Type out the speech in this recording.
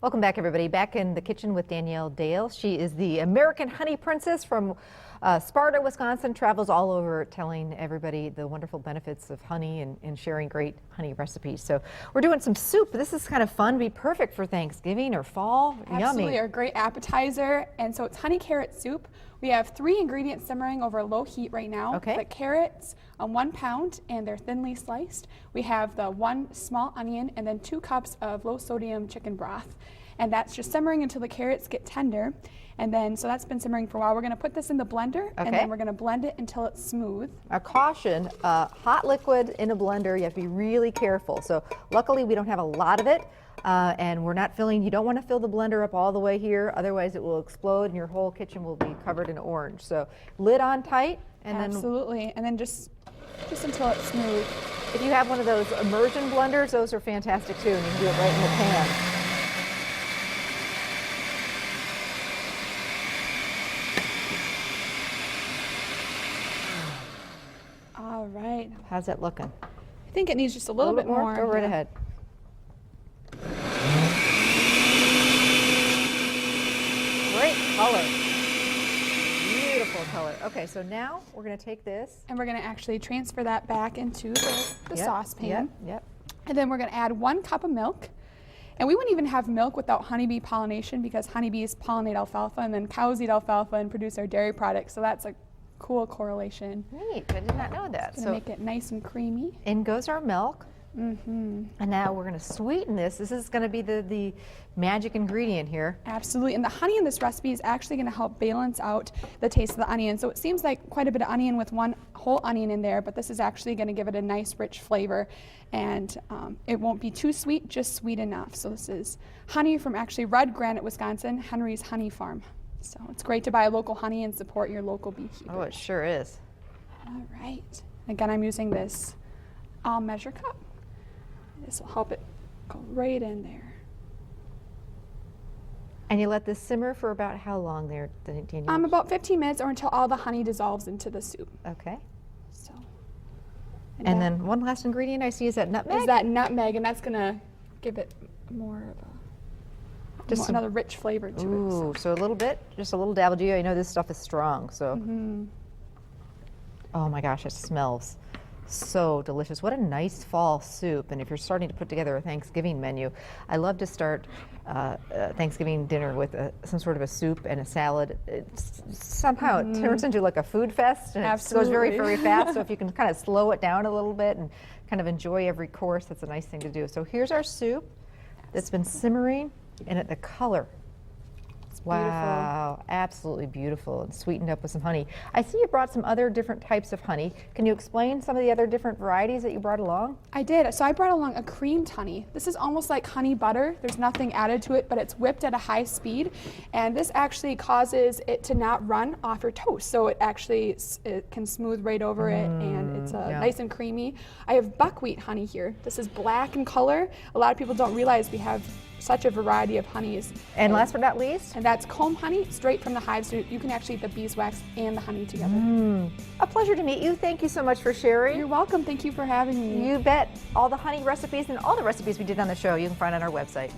Welcome back, everybody. Back in the kitchen with Danielle Dale. She is the American honey princess from Sparta, Wisconsin, travels all over telling everybody the wonderful benefits of honey and sharing great honey recipes. So we're doing some soup. This is kind of fun. Be perfect for Thanksgiving or fall. Absolutely, Yummy. a great appetizer. And so it's honey carrot soup. We have 3 ingredients simmering over low heat right now. Okay. The carrots, 1 pound, and they're thinly sliced. We have the 1 small onion and then 2 cups of low sodium chicken broth. And that's just simmering until the carrots get tender. And then, so that's been simmering for a while. We're gonna put this in the blender, and then we're gonna blend it until it's smooth. A caution, hot liquid in a blender, you have to be really careful. So luckily we don't have a lot of it, and we're not filling, you don't wanna fill the blender up all the way here, otherwise it will explode and your whole kitchen will be covered in orange. So lid on tight, and Absolutely, and then just until it's smooth. If you have one of those immersion blenders, those are fantastic too, and you can do it right in the pan. All right. How's that looking? I think it needs just a little bit more. Go right ahead. Great color. Beautiful color. Okay, so now we're going to take this. And we're going to actually transfer that back into the saucepan. Yep. And then we're going to add 1 cup of milk. And we wouldn't even have milk without honeybee pollination because honeybees pollinate alfalfa and then cows eat alfalfa and produce our dairy products. So that's a cool correlation. Neat. I did not know that. So make it nice and creamy. In goes our milk. Mm-hmm. And now we're going to sweeten this. This is going to be the magic ingredient here. Absolutely. And the honey in this recipe is actually going to help balance out the taste of the onion. So it seems like quite a bit of onion with 1 whole onion in there, but this is actually going to give it a nice rich flavor. And it won't be too sweet, just sweet enough. So this is honey from actually Red Granite, Wisconsin, Henry's Honey Farm. So it's great to buy local honey and support your local beekeeper. Oh, it sure is. All right. Again, I'm using this measure cup. This will help it go right in there. And you let this simmer for about how long there, Danielle? About 15 minutes or until all the honey dissolves into the soup. Okay. So. And then one last ingredient I see is that nutmeg? Is that nutmeg, and that's going to give it more of a, another rich flavor to it. Ooh, so a little bit, just a little dabble. I know this stuff is strong, so. Oh my gosh, it smells so delicious. What a nice fall soup. And if you're starting to put together a Thanksgiving menu, I love to start Thanksgiving dinner with some sort of a soup and a salad. Somehow it turns into like a food fest, and it goes very, very fast. So if you can kind of slow it down a little bit and kind of enjoy every course, that's a nice thing to do. So here's our soup that's been simmering, and the color. Wow, absolutely beautiful, and sweetened up with some honey. I see you brought some other different types of honey. Can you explain some of the other different varieties that you brought along? I did. So I brought along a creamed honey. This is almost like honey butter. There's nothing added to it, but it's whipped at a high speed. And this actually causes it to not run off your toast. So it actually can smooth right over it, and it's nice and creamy. I have buckwheat honey here. This is black in color. A lot of people don't realize we have such a variety of honeys. And last but not least? And that's comb honey, straight from the hive, so you can actually eat the beeswax and the honey together. A pleasure to meet you. Thank you so much for sharing. You're welcome. Thank you for having me. You bet. All the honey recipes and all the recipes we did on the show you can find on our website.